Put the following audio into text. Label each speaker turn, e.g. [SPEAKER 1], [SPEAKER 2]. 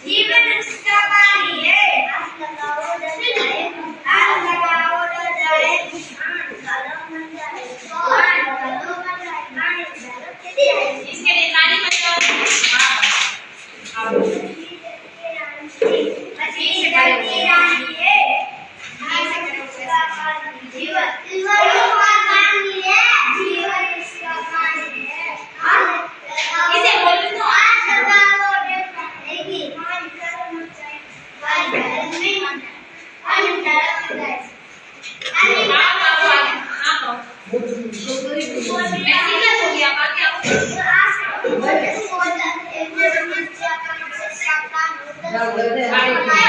[SPEAKER 1] जीवन उसका पानी है हाथ लगाओ डर जाए डालो मर जाए डालो मर जाए पानी डालो इसके लिए ताली बजाओ हां अच्छी से करती रानी है जीवन उसका पानी जीवन उसका पानी है जीवन उसका पानी है इसे बोलो तो आज लगाओ डर जाएगी पानी डालो मर जाए पानी डालो नहीं मर जाए पानी डालो मर जाए Gracias.